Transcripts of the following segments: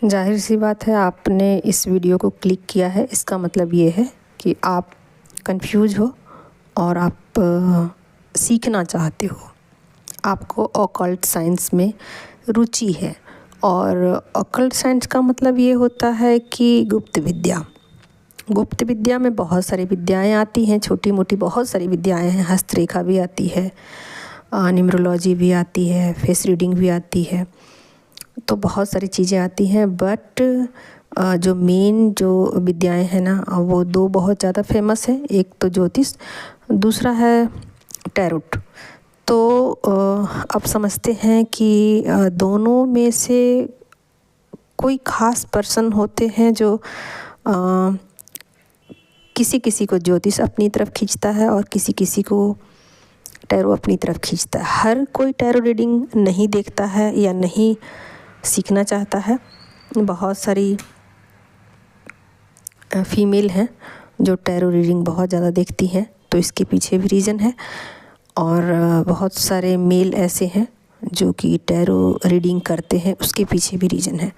जाहिर सी बात है, आपने इस वीडियो को क्लिक किया है, इसका मतलब ये है कि आप कंफ्यूज हो और आप सीखना चाहते हो। आपको ऑकल्ट साइंस में रुचि है और ऑकल्ट साइंस का मतलब ये होता है कि गुप्त विद्या। गुप्त विद्या में बहुत सारी विद्याएं आती हैं, छोटी मोटी बहुत सारी विद्याएं हैं। हस्तरेखा भी आती है, न्यूमरोलॉजी भी आती है, फेस रीडिंग भी आती है, तो बहुत सारी चीज़ें आती हैं। बट जो मेन जो विद्याएं हैं ना, वो दो बहुत ज़्यादा फेमस है। एक तो ज्योतिष, दूसरा है टैरोट। तो अब समझते हैं कि दोनों में से कोई ख़ास पर्सन होते हैं जो किसी किसी को ज्योतिष अपनी तरफ खींचता है और किसी किसी को टैरो अपनी तरफ खींचता है। हर कोई टैरो रीडिंग नहीं देखता है या नहीं सीखना चाहता है। बहुत सारी फीमेल हैं जो टैरो रीडिंग बहुत ज़्यादा देखती हैं, तो इसके पीछे भी रीज़न है। और बहुत सारे मेल ऐसे हैं जो कि टैरो रीडिंग करते हैं, उसके पीछे भी रीज़न है।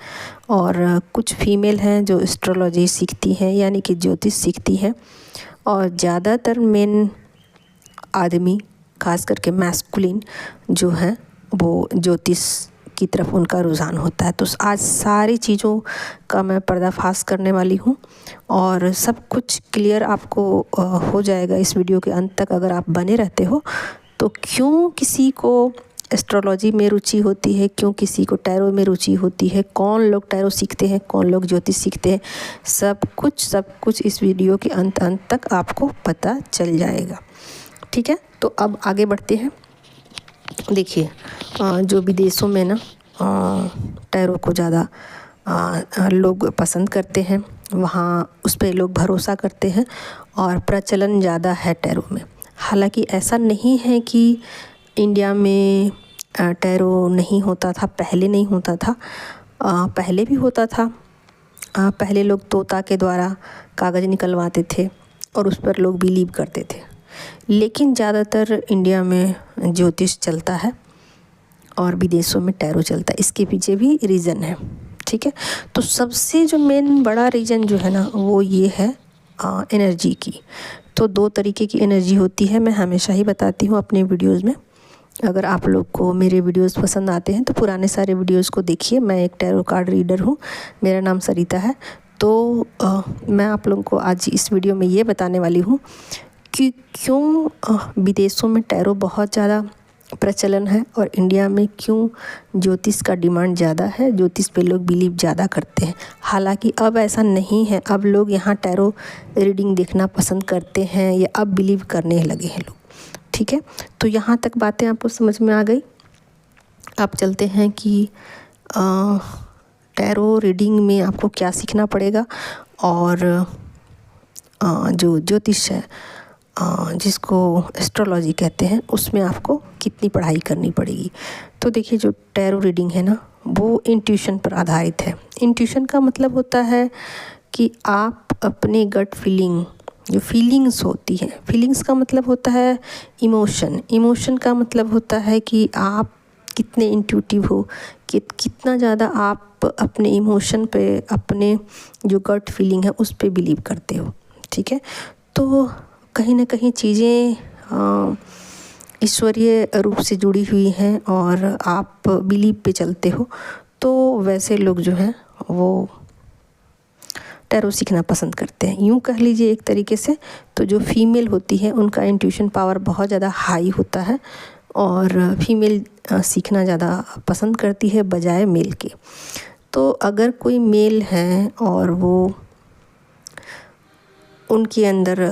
और कुछ फीमेल हैं जो एस्ट्रोलॉजी सीखती हैं, यानी कि ज्योतिष सीखती हैं। और ज़्यादातर मेन आदमी, खास करके मैस्कुलिन जो हैं, वो ज्योतिष की तरफ उनका रुझान होता है। तो आज सारी चीज़ों का मैं पर्दाफाश करने वाली हूँ और सब कुछ क्लियर आपको हो जाएगा इस वीडियो के अंत तक, अगर आप बने रहते हो। तो क्यों किसी को एस्ट्रोलॉजी में रुचि होती है, क्यों किसी को टैरो में रुचि होती है, कौन लोग टैरो सीखते हैं, कौन लोग ज्योतिष सीखते हैं, सब कुछ इस वीडियो के अंत तक आपको पता चल जाएगा। ठीक है, तो अब आगे बढ़ते हैं। देखिए, जो विदेशों में ना टैरो को ज़्यादा लोग पसंद करते हैं, वहाँ उस पर लोग भरोसा करते हैं और प्रचलन ज़्यादा है टैरो में। हालांकि ऐसा नहीं है कि इंडिया में टैरो नहीं होता था, पहले नहीं होता था, पहले भी होता था। पहले लोग तोता के द्वारा कागज़ निकलवाते थे और उस पर लोग बिलीव करते थे। लेकिन ज़्यादातर इंडिया में ज्योतिष चलता है और विदेशों में टैरो चलता है। इसके पीछे भी रीज़न है। ठीक है, तो सबसे जो मेन बड़ा रीज़न जो है ना, वो ये है एनर्जी की। तो दो तरीके की एनर्जी होती है, मैं हमेशा ही बताती हूँ अपने वीडियोज़ में। अगर आप लोग को मेरे वीडियोज़ पसंद आते हैं तो पुराने सारे वीडियोज़ को देखिए। मैं एक टैरो कार्ड रीडर हूँ, मेरा नाम सरिता है। तो मैं आप लोगों को आज इस वीडियो में ये बताने वाली हूँ कि क्यों विदेशों में टैरो बहुत ज़्यादा प्रचलन है और इंडिया में क्यों ज्योतिष का डिमांड ज़्यादा है, ज्योतिष पे लोग बिलीव ज़्यादा करते हैं। हालांकि अब ऐसा नहीं है, अब लोग यहाँ टैरो रीडिंग देखना पसंद करते हैं या अब बिलीव करने लगे हैं लोग। ठीक है, तो यहाँ तक बातें आपको समझ में आ गई। अब चलते हैं कि टैरो रीडिंग में आपको क्या सीखना पड़ेगा और जो ज्योतिष है, जिसको एस्ट्रोलॉजी कहते हैं, उसमें आपको कितनी पढ़ाई करनी पड़ेगी। तो देखिए, जो टैरो रीडिंग है ना, वो इंट्यूशन पर आधारित है। इंट्यूशन का मतलब होता है कि आप अपने गट फीलिंग, जो फीलिंग्स होती हैं, फीलिंग्स का मतलब होता है इमोशन, इमोशन का मतलब होता है कि आप कितने इंट्यूटिव हो, कितना ज़्यादा आप अपने इमोशन पे, अपने जो गट फीलिंग है उस पे बिलीव करते हो। ठीक है, तो कहीं ना कहीं चीज़ें ईश्वरीय रूप से जुड़ी हुई हैं और आप बिलीव पे चलते हो, तो वैसे लोग जो हैं वो टैरो सीखना पसंद करते हैं। यूँ कह लीजिए एक तरीके से, तो जो फीमेल होती है उनका इंट्यूशन पावर बहुत ज़्यादा हाई होता है और फीमेल सीखना ज़्यादा पसंद करती है बजाय मेल के। तो अगर कोई मेल है और वो उनके अंदर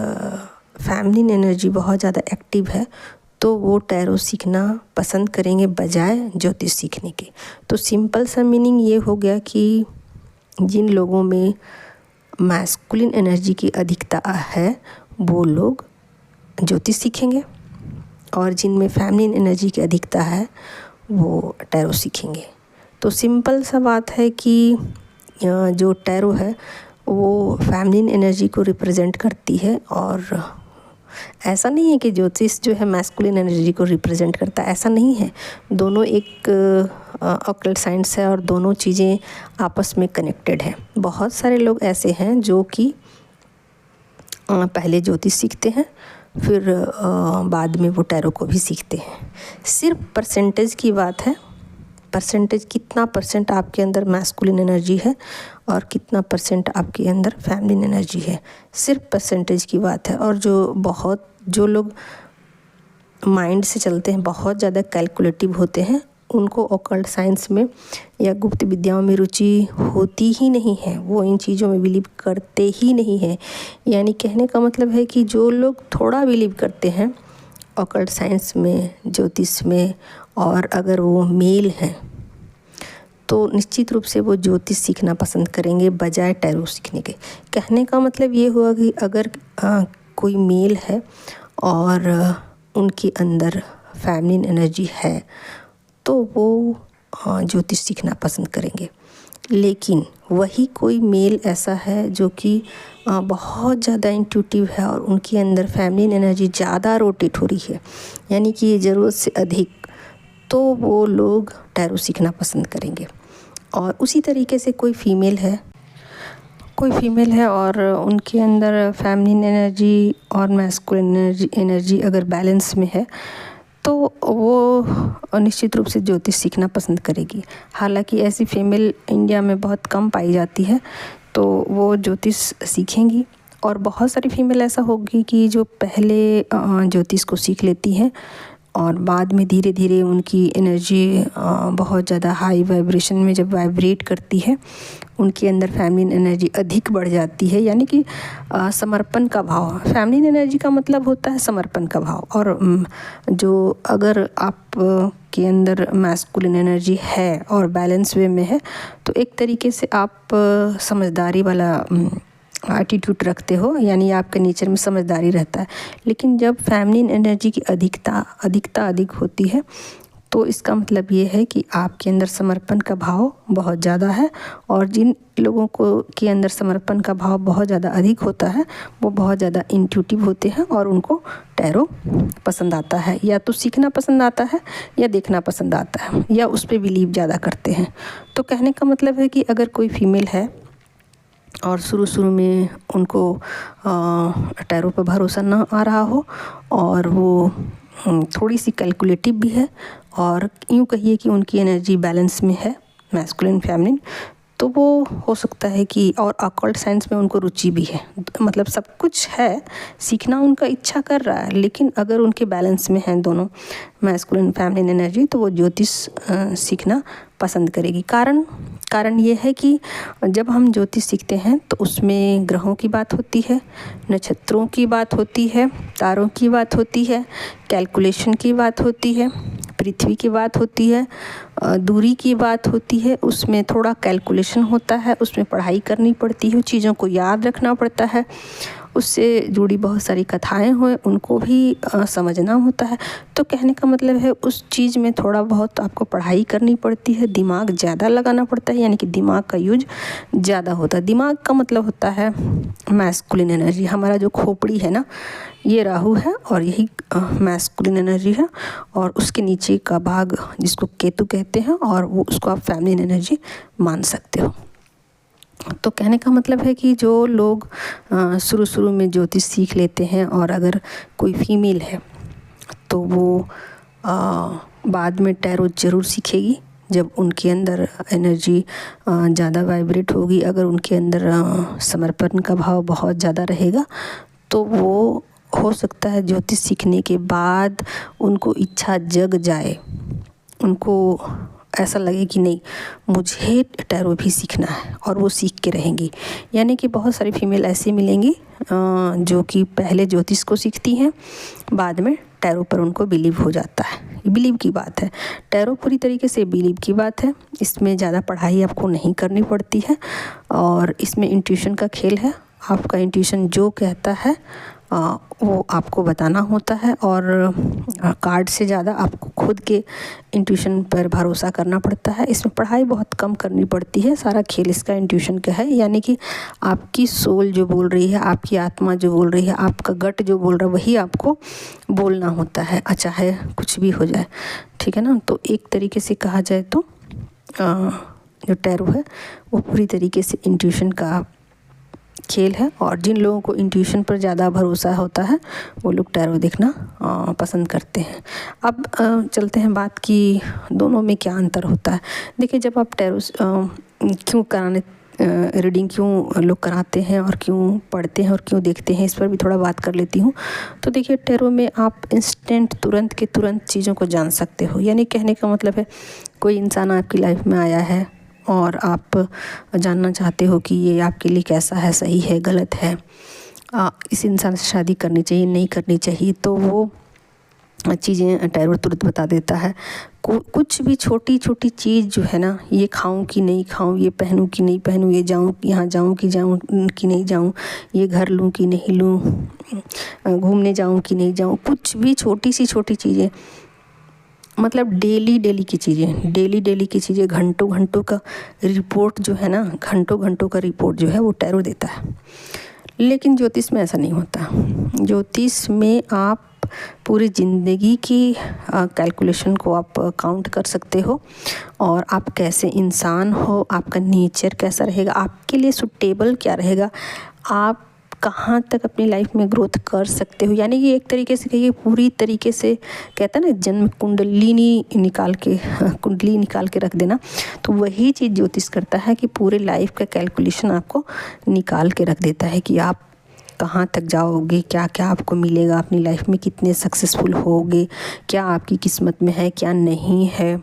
फैमिलिन एनर्जी बहुत ज़्यादा एक्टिव है, तो वो टैरो सीखना पसंद करेंगे बजाय ज्योतिष सीखने के। तो सिंपल सा मीनिंग ये हो गया कि जिन लोगों में मैस्कुलिन एनर्जी की अधिकता है वो लोग ज्योतिष सीखेंगे और जिनमें फैमिलिन एनर्जी की अधिकता है वो टैरो सीखेंगे। तो सिंपल सा बात है कि जो टैरो है वो फैमिलिन एनर्जी को रिप्रेजेंट करती है और ऐसा नहीं है कि ज्योतिष जो है मैस्कुलिन एनर्जी को रिप्रेजेंट करता है, ऐसा नहीं है। दोनों एक ऑकल्ट साइंस है और दोनों चीज़ें आपस में कनेक्टेड हैं। बहुत सारे लोग ऐसे हैं जो कि पहले ज्योतिष सीखते हैं, फिर बाद में वो टैरो को भी सीखते हैं। सिर्फ परसेंटेज की बात है, परसेंटेज कितना परसेंट आपके अंदर मैस्कुलिन एनर्जी है और कितना परसेंट आपके अंदर फेमिनिन एनर्जी है, सिर्फ परसेंटेज की बात है। और जो लोग माइंड से चलते हैं, बहुत ज़्यादा कैलकुलेटिव होते हैं, उनको ऑकल्ट साइंस में या गुप्त विद्याओं में रुचि होती ही नहीं है, वो इन चीज़ों में बिलीव करते ही नहीं है। यानी कहने का मतलब है कि जो लोग थोड़ा बिलीव करते हैं ऑकल्ट साइंस में, ज्योतिष में, और अगर वो मेल हैं तो निश्चित रूप से वो ज्योतिष सीखना पसंद करेंगे बजाय टैरो सीखने के। कहने का मतलब ये हुआ कि अगर कोई मेल है और उनके अंदर फेमिनिन एनर्जी है तो वो ज्योतिष सीखना पसंद करेंगे। लेकिन वही कोई मेल ऐसा है जो कि बहुत ज़्यादा इंट्यूटिव है और उनके अंदर फेमिनिन एनर्जी ज़्यादा रोटेट हो रही है, यानी कि ज़रूरत से अधिक, तो वो लोग टैरो सीखना पसंद करेंगे। और उसी तरीके से कोई फीमेल है और उनके अंदर फेमिनिन एनर्जी और मैस्कुलिन एनर्जी अगर बैलेंस में है तो वो निश्चित रूप से ज्योतिष सीखना पसंद करेगी। हालांकि ऐसी फीमेल इंडिया में बहुत कम पाई जाती है, तो वो ज्योतिष सीखेंगी। और बहुत सारी फीमेल ऐसा होगी कि जो पहले ज्योतिष को सीख लेती हैं और बाद में धीरे धीरे उनकी एनर्जी बहुत ज़्यादा हाई वाइब्रेशन में जब वाइब्रेट करती है, उनके अंदर फेमिनिन एनर्जी अधिक बढ़ जाती है। यानी कि समर्पण का भाव, फेमिनिन एनर्जी का मतलब होता है समर्पण का भाव। और जो अगर आप के अंदर मैस्कुलिन एनर्जी है और बैलेंस वे में है तो एक तरीके से आप समझदारी वाला एटीट्यूड रखते हो, यानी आपके नेचर में समझदारी रहता है। लेकिन जब फेमिनिन एनर्जी की अधिकता अधिक होती है तो इसका मतलब ये है कि आपके अंदर समर्पण का भाव बहुत ज़्यादा है। और जिन लोगों को के अंदर समर्पण का भाव बहुत ज़्यादा अधिक होता है वो बहुत ज़्यादा इंट्यूटिव होते हैं और उनको टैरो पसंद आता है, या तो सीखना पसंद आता है या देखना पसंद आता है, या उस पर बिलीव ज़्यादा करते हैं। तो कहने का मतलब है कि अगर कोई फीमेल है और शुरू में उनको टैरो पर भरोसा ना आ रहा हो और वो थोड़ी सी कैलकुलेटिव भी है और यूँ कहिए कि उनकी एनर्जी बैलेंस में है, मैस्कुलिन फेमिनिन, तो वो हो सकता है कि, और ऑकल्ट साइंस में उनको रुचि भी है, मतलब सब कुछ है, सीखना उनका इच्छा कर रहा है, लेकिन अगर उनके बैलेंस में हैं दोनों मैस्कुलिन फेमिनिन एनर्जी तो वो ज्योतिष सीखना पसंद करेगी। कारण ये है कि जब हम ज्योतिष सीखते हैं तो उसमें ग्रहों की बात होती है, नक्षत्रों की बात होती है, तारों की बात होती है, कैलकुलेशन की बात होती है, पृथ्वी की बात होती है, दूरी की बात होती है, उसमें थोड़ा कैलकुलेशन होता है, उसमें पढ़ाई करनी पड़ती है, चीज़ों को याद रखना पड़ता है, उससे जुड़ी बहुत सारी कथाएं हुए उनको भी समझना होता है। तो कहने का मतलब है उस चीज़ में थोड़ा बहुत आपको पढ़ाई करनी पड़ती है, दिमाग ज़्यादा लगाना पड़ता है, यानी कि दिमाग का यूज ज़्यादा होता है। दिमाग का मतलब होता है मैस्कुलिन एनर्जी। हमारा जो खोपड़ी है ना, ये राहु है और यही मैस्कुलिन एनर्जी है, और उसके नीचे का भाग जिसको केतु कहते हैं, और वो उसको आप फेमिनिन एनर्जी मान सकते हो। तो कहने का मतलब है कि जो लोग शुरू में ज्योतिष सीख लेते हैं और अगर कोई फीमेल है तो वो बाद में टैरो ज़रूर सीखेगी जब उनके अंदर एनर्जी ज़्यादा वाइब्रेट होगी। अगर उनके अंदर समर्पण का भाव बहुत ज़्यादा रहेगा तो वो हो सकता है ज्योतिष सीखने के बाद उनको इच्छा जग जाए, उनको ऐसा लगे कि नहीं मुझे टैरो भी सीखना है, और वो सीख के रहेंगी। यानी कि बहुत सारी फीमेल ऐसी मिलेंगी जो कि पहले ज्योतिष को सीखती हैं, बाद में टैरो पर उनको बिलीव हो जाता है। ये बिलीव की बात है, टैरो पूरी तरीके से बिलीव की बात है। इसमें ज़्यादा पढ़ाई आपको नहीं करनी पड़ती है और इसमें इंट्यूशन का खेल है। आपका इंट्यूशन जो कहता है वो आपको बताना होता है, और कार्ड से ज़्यादा आपको खुद के इंट्यूशन पर भरोसा करना पड़ता है। इसमें पढ़ाई बहुत कम करनी पड़ती है, सारा खेल इसका इंट्यूशन का है। यानी कि आपकी सोल जो बोल रही है, आपकी आत्मा जो बोल रही है, आपका गट जो बोल रहा है, वही आपको बोलना होता है, चाहे कुछ भी हो जाए, ठीक है ना। तो एक तरीके से कहा जाए तो जो टैरो है वो पूरी तरीके से इंट्यूशन का खेल है, और जिन लोगों को इंट्यूशन पर ज़्यादा भरोसा होता है वो लोग टैरो देखना पसंद करते हैं। अब चलते हैं बात की दोनों में क्या अंतर होता है। देखिए, जब आप टैरो क्यों कराने रीडिंग क्यों लोग कराते हैं और क्यों पढ़ते हैं और क्यों देखते हैं, इस पर भी थोड़ा बात कर लेती हूँ। तो देखिए, टैरो में आप इंस्टेंट तुरंत के तुरंत चीज़ों को जान सकते हो। यानी कहने का मतलब है, कोई इंसान आपकी लाइफ में आया है और आप जानना चाहते हो कि ये आपके लिए कैसा है, सही है, गलत है, इस इंसान से शादी करनी चाहिए, नहीं करनी चाहिए, तो वो चीज़ें टैरो तुरंत बता देता है। कुछ भी छोटी छोटी चीज़ जो है ना, ये खाऊं कि नहीं खाऊं, ये पहनूं कि नहीं पहनूं, ये जाऊं यहाँ जाऊं कि नहीं जाऊं, ये घर लूं कि नहीं लूं, घूमने जाऊं कि नहीं जाऊं, कुछ भी छोटी सी छोटी चीज़ें, मतलब डेली की चीज़ें, घंटों का रिपोर्ट जो है ना, घंटों का रिपोर्ट जो है वो टैरो देता है। लेकिन ज्योतिष में ऐसा नहीं होता। ज्योतिष में आप पूरी ज़िंदगी की कैलकुलेशन को आप काउंट कर सकते हो, और आप कैसे इंसान हो, आपका नेचर कैसा रहेगा, आपके लिए सुटेबल क्या रहेगा, आप कहाँ तक अपनी लाइफ में ग्रोथ कर सकते हो। यानी कि एक तरीके से कहिए, पूरी तरीके से कहता है ना, जन्म कुंडली निकाल के रख देना, तो वही चीज़ ज्योतिष करता है कि पूरे लाइफ का कैलकुलेशन आपको निकाल के रख देता है कि आप कहाँ तक जाओगे, क्या क्या आपको मिलेगा अपनी लाइफ में, कितने सक्सेसफुल होगे, क्या आपकी किस्मत में है, क्या नहीं है,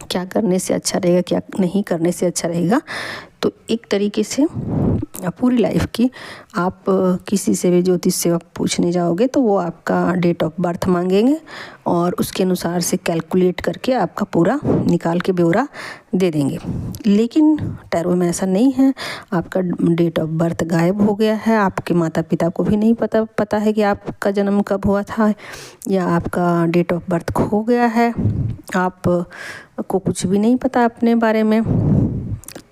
क्या करने से अच्छा रहेगा, क्या नहीं करने से अच्छा रहेगा। तो एक तरीके से पूरी लाइफ की आप किसी से भी ज्योतिष से आप पूछने जाओगे तो वो आपका डेट ऑफ बर्थ मांगेंगे, और उसके अनुसार से कैलकुलेट करके आपका पूरा निकाल के ब्यौरा दे देंगे। लेकिन टैरो में ऐसा नहीं है। आपका डेट ऑफ बर्थ गायब हो गया है, आपके माता पिता को भी नहीं पता है कि आपका जन्म कब हुआ था, या आपका डेट ऑफ बर्थ खो गया है, आपको कुछ भी नहीं पता अपने बारे में,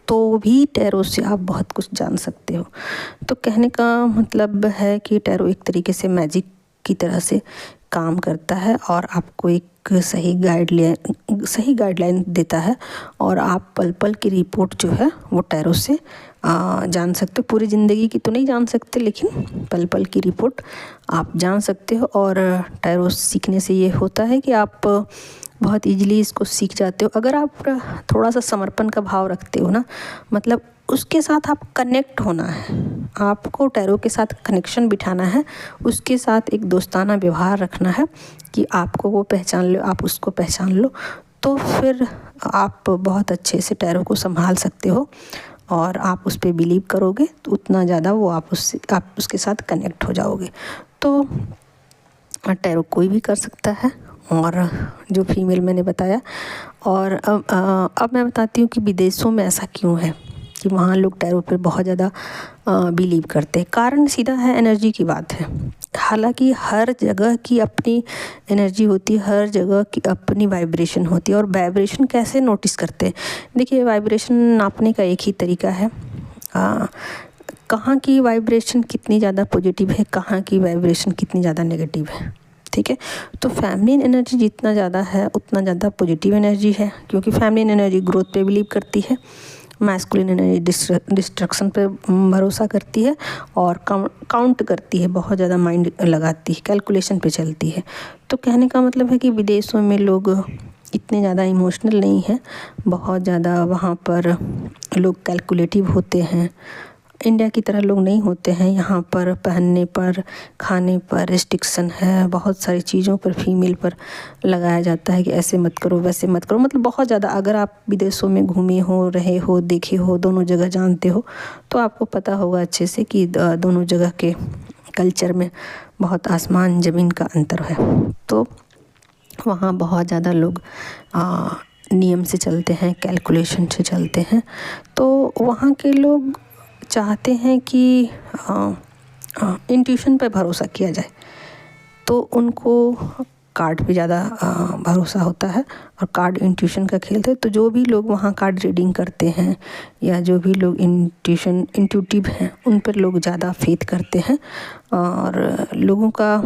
तो भी टैरो से आप बहुत कुछ जान सकते हो। तो कहने का मतलब है कि टैरो एक तरीके से मैजिक की तरह से काम करता है, और आपको एक सही गाइडलाइन देता है, और आप पल पल की रिपोर्ट जो है वो टैरो से जान सकते हो। पूरी ज़िंदगी की तो नहीं जान सकते, लेकिन पल पल की रिपोर्ट आप जान सकते हो। और टैरो सीखने से ये होता है कि आप बहुत ईजिली इसको सीख जाते हो। अगर आप थोड़ा सा समर्पण का भाव रखते हो ना, मतलब उसके साथ आप कनेक्ट होना है, आपको टैरो के साथ कनेक्शन बिठाना है, उसके साथ एक दोस्ताना व्यवहार रखना है कि आपको वो पहचान लो, आप उसको पहचान लो, तो फिर आप बहुत अच्छे से टैरो को संभाल सकते हो, और आप उस पर बिलीव करोगे तो उतना ज़्यादा वो आप उसके साथ कनेक्ट हो जाओगे। तो टैरो कोई भी कर सकता है, और जो फीमेल मैंने बताया। और अब मैं बताती हूँ कि विदेशों में ऐसा क्यों है कि वहाँ लोग टैरो पर बहुत ज़्यादा बिलीव करते हैं। कारण सीधा है, एनर्जी की बात है। हालांकि हर जगह की अपनी एनर्जी होती है, हर जगह की अपनी वाइब्रेशन होती है। और वाइब्रेशन कैसे नोटिस करते हैं? देखिए, वाइब्रेशन नापने का एक ही तरीका है, कहाँ की वाइब्रेशन कितनी ज़्यादा पॉजिटिव है, कहाँ की वाइब्रेशन कितनी ज़्यादा नेगेटिव है। ठीक है, तो फैमिलिन एनर्जी जितना ज़्यादा है उतना ज़्यादा पॉजिटिव एनर्जी है, क्योंकि फैमिलिन एनर्जी ग्रोथ पे बिलीव करती है, मैस्कुलिन एनर्जी डिस्ट्रक्शन पे भरोसा करती है, और काउंट करती है, बहुत ज़्यादा माइंड लगाती है, कैलकुलेशन पे चलती है। तो कहने का मतलब है कि विदेशों में लोग इतने ज़्यादा इमोशनल नहीं हैं, बहुत ज़्यादा वहाँ पर लोग कैलकुलेटिव होते हैं। इंडिया की तरह लोग नहीं होते हैं। यहाँ पर पहनने पर, खाने पर रिस्ट्रिक्शन है, बहुत सारी चीज़ों पर फीमेल पर लगाया जाता है कि ऐसे मत करो, वैसे मत करो, मतलब बहुत ज़्यादा। अगर आप विदेशों में घूमे हो, रहे हो, देखे हो, दोनों जगह जानते हो, तो आपको पता होगा अच्छे से कि दोनों जगह के कल्चर में बहुत आसमान ज़मीन का अंतर है। तो वहाँ बहुत ज़्यादा लोग नियम से चलते हैं, कैलकुलेशन से चलते हैं। तो वहाँ के लोग चाहते हैं कि इंट्यूशन पे भरोसा किया जाए, तो उनको कार्ड पे ज़्यादा भरोसा होता है, और कार्ड इंट्यूशन का खेल है। तो जो भी लोग वहाँ कार्ड रीडिंग करते हैं, या जो भी लोग इंट्यूटिव हैं, उन पर लोग ज़्यादा फेथ करते हैं, और लोगों का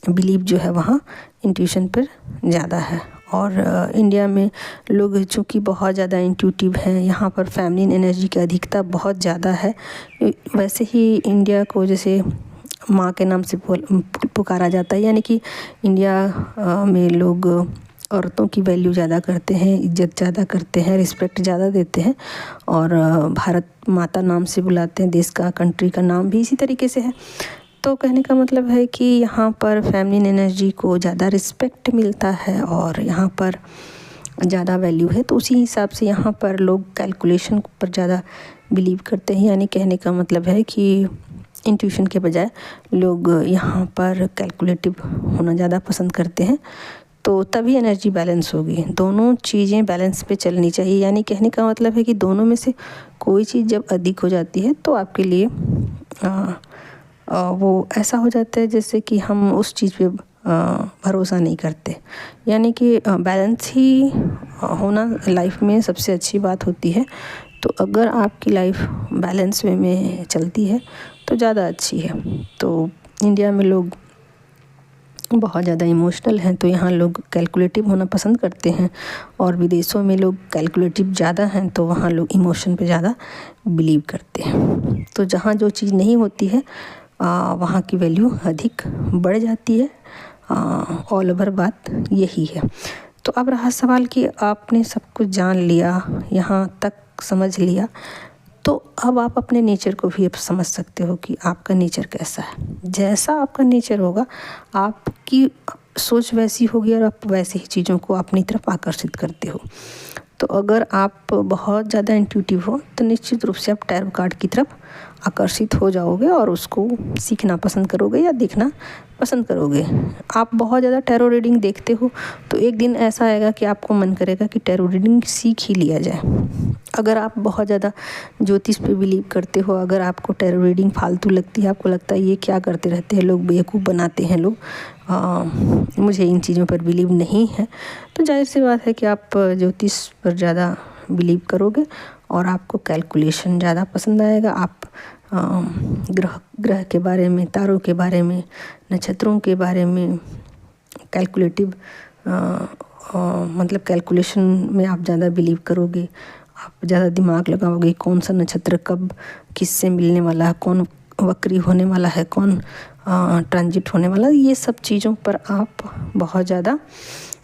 बिलीव जो है वहाँ इंट्यूशन पर ज़्यादा है। और इंडिया में लोग चूँकि बहुत ज़्यादा इंट्यूटिव हैं, यहाँ पर फेमिनिन एनर्जी की अधिकता बहुत ज़्यादा है। वैसे ही इंडिया को जैसे माँ के नाम से पुकारा जाता है, यानी कि इंडिया में लोग औरतों की वैल्यू ज़्यादा करते हैं, इज्जत ज़्यादा करते हैं, रिस्पेक्ट ज़्यादा देते हैं और भारत माता नाम से बुलाते हैं। देश का, कंट्री का नाम भी इसी तरीके से है। तो कहने का मतलब है कि यहाँ पर फेमिनिन एनर्जी को ज़्यादा रिस्पेक्ट मिलता है और यहाँ पर ज़्यादा वैल्यू है। तो उसी हिसाब से यहाँ पर लोग कैलकुलेशन पर ज़्यादा बिलीव करते हैं, यानी कहने का मतलब है कि इंट्यूशन के बजाय लोग यहाँ पर कैलकुलेटिव होना ज़्यादा पसंद करते हैं। तो तभी एनर्जी बैलेंस होगी। दोनों चीज़ें बैलेंस पे चलनी चाहिए, यानी कहने का मतलब है कि दोनों में से कोई चीज़ जब अधिक हो जाती है तो आपके लिए वो ऐसा हो जाता है जैसे कि हम उस चीज़ पे भरोसा नहीं करते। यानी कि बैलेंस ही होना लाइफ में सबसे अच्छी बात होती है। तो अगर आपकी लाइफ बैलेंस वे में चलती है तो ज़्यादा अच्छी है। तो इंडिया में लोग बहुत ज़्यादा इमोशनल हैं, तो यहाँ लोग कैलकुलेटिव होना पसंद करते हैं, और विदेशों में लोग कैलकुलेटिव ज़्यादा हैं तो वहाँ लोग इमोशन पे ज़्यादा बिलीव करते हैं। तो जहाँ जो चीज़ नहीं होती है वहाँ की वैल्यू अधिक बढ़ जाती है। ऑल ओवर बात यही है। तो अब रहा सवाल कि आपने सब कुछ जान लिया, यहाँ तक समझ लिया, तो अब आप अपने नेचर को भी अब समझ सकते हो कि आपका नेचर कैसा है। जैसा आपका नेचर होगा, आपकी सोच वैसी होगी और आप वैसे ही चीज़ों को अपनी तरफ आकर्षित करते हो। तो अगर आप बहुत ज़्यादा इंट्यूटिव हो तो निश्चित रूप से आप टैरो कार्ड की तरफ आकर्षित हो जाओगे और उसको सीखना पसंद करोगे या देखना पसंद करोगे। आप बहुत ज़्यादा टैरो रीडिंग देखते हो तो एक दिन ऐसा आएगा कि आपको मन करेगा कि टैरो रीडिंग सीख ही लिया जाए। अगर आप बहुत ज़्यादा ज्योतिष पे बिलीव करते हो, अगर आपको टैरो रीडिंग फालतू लगती है, आपको लगता है ये क्या करते रहते हैं लोग, बेवकूफ़ बनाते हैं लोग, मुझे इन चीज़ों पर बिलीव नहीं है, तो जाहिर सी बात है कि आप ज्योतिष पर ज़्यादा बिलीव करोगे और आपको कैलकुलेशन ज़्यादा पसंद आएगा। आप ग्रह के बारे में, तारों के बारे में, नक्षत्रों के बारे में कैलकुलेटिव मतलब कैलकुलेशन में आप ज़्यादा बिलीव करोगे। आप ज़्यादा दिमाग लगाओगे, कौन सा नक्षत्र कब किससे मिलने वाला है, कौन वक्री होने वाला है, कौन ट्रांजिट होने वाला है, ये सब चीज़ों पर आप बहुत ज़्यादा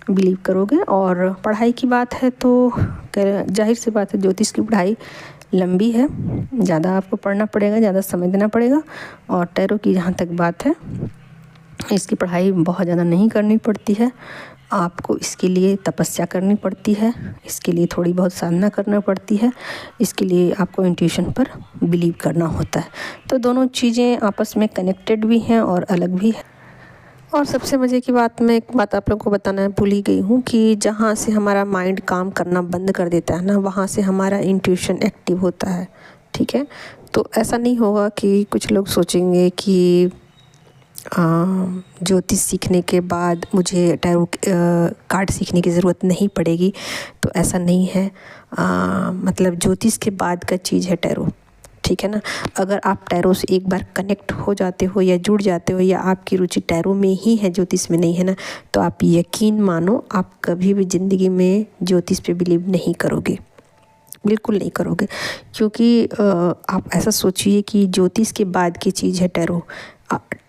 बिलीव करोगे। और पढ़ाई की बात है तो जाहिर सी बात है ज्योतिष की पढ़ाई लंबी है, ज़्यादा आपको पढ़ना पड़ेगा, ज़्यादा समय देना पड़ेगा। और टैरो की जहाँ तक बात है, इसकी पढ़ाई बहुत ज़्यादा नहीं करनी पड़ती है, आपको इसके लिए तपस्या करनी पड़ती है, इसके लिए थोड़ी बहुत साधना करना पड़ती है, इसके लिए आपको इंट्यूशन पर बिलीव करना होता है। तो दोनों चीज़ें आपस में कनेक्टेड भी हैं और अलग भी है। और सबसे मज़े की बात, मैं एक बात आप लोगों को बताना भूल ही गई हूँ कि जहाँ से हमारा माइंड काम करना बंद कर देता है ना, वहाँ से हमारा इंट्यूशन एक्टिव होता है। ठीक है, तो ऐसा नहीं होगा कि कुछ लोग सोचेंगे कि ज्योतिष सीखने के बाद मुझे टैरो कार्ड सीखने की ज़रूरत नहीं पड़ेगी, तो ऐसा नहीं है। मतलब ज्योतिष के बाद का चीज़ है टैरो, ठीक है ना। अगर आप टैरो से एक बार कनेक्ट हो जाते हो या जुड़ जाते हो, या आपकी रुचि टैरो में ही है, ज्योतिष में नहीं है ना, तो आप यकीन मानो आप कभी भी ज़िंदगी में ज्योतिष पे बिलीव नहीं करोगे, बिल्कुल नहीं करोगे। क्योंकि आप ऐसा सोचिए कि ज्योतिष के बाद की चीज़ है टैरो।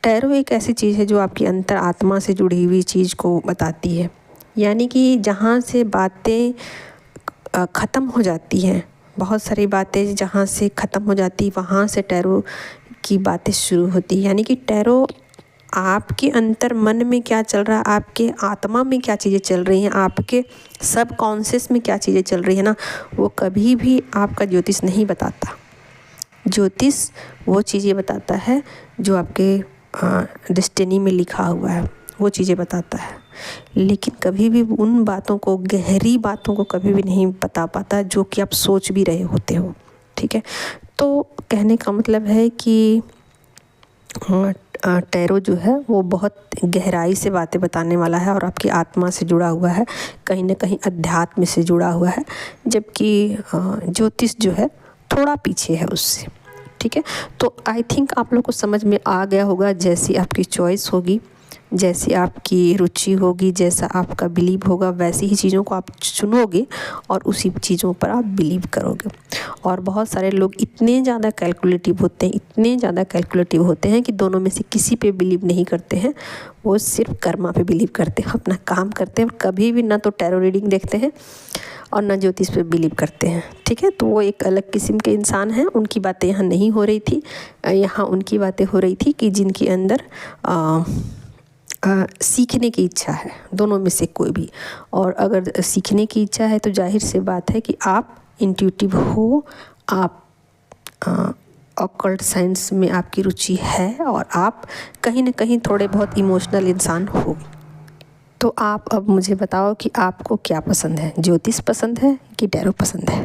टैरो एक ऐसी चीज़ है जो आपकी अंतर आत्मा से जुड़ी हुई चीज़ को बताती है, यानी कि जहाँ से बातें ख़त्म हो जाती हैं, बहुत सारी बातें जहाँ से ख़त्म हो जाती, वहाँ से टैरो की बातें शुरू होती। यानी कि टैरो आपके अंतर मन में क्या चल रहा है, आपके आत्मा में क्या चीज़ें चल रही हैं, आपके सब कॉन्शियस में क्या चीज़ें चल रही हैं ना, वो कभी भी आपका ज्योतिष नहीं बताता। ज्योतिष वो चीज़ें बताता है जो आपके डेस्टिनी में लिखा हुआ है, वो चीज़ें बताता है, लेकिन कभी भी उन बातों को, गहरी बातों को कभी भी नहीं बता पाता जो कि आप सोच भी रहे होते हो। ठीक है, तो कहने का मतलब है कि टैरो जो है वो बहुत गहराई से बातें बताने वाला है और आपकी आत्मा से जुड़ा हुआ है, कहीं ना कहीं अध्यात्म से जुड़ा हुआ है, जबकि ज्योतिष जो है थोड़ा पीछे है उससे। ठीक है, तो आई थिंक आप लोग को समझ में आ गया होगा। जैसी आपकी चॉइस होगी जैसी आपकी रुचि होगी, जैसा आपका बिलीव होगा, वैसी ही चीज़ों को आप चुनोगे और उसी चीज़ों पर आप बिलीव करोगे। और बहुत सारे लोग इतने ज़्यादा कैलकुलेटिव होते हैं, इतने ज़्यादा कैलकुलेटिव होते हैं कि दोनों में से किसी पे बिलीव नहीं करते हैं। वो सिर्फ कर्मा पे बिलीव करते हैं, अपना काम करते हैं, कभी भी ना तो टैरो रीडिंग देखते हैं और ना ज्योतिष पे बिलीव करते हैं। ठीक है, तो वो एक अलग किस्म के इंसान हैं। उनकी बातें यहाँ नहीं हो रही थी, यहाँ उनकी बातें हो रही थी कि जिनके अंदर सीखने की इच्छा है, दोनों में से कोई भी। और अगर सीखने की इच्छा है तो जाहिर सी बात है कि आप इंट्यूटिव हो, आप ऑकल्ट साइंस में आपकी रुचि है और आप कहीं ना कहीं थोड़े बहुत इमोशनल इंसान हो। तो आप अब मुझे बताओ कि आपको क्या पसंद है, ज्योतिष पसंद है कि टैरो पसंद है।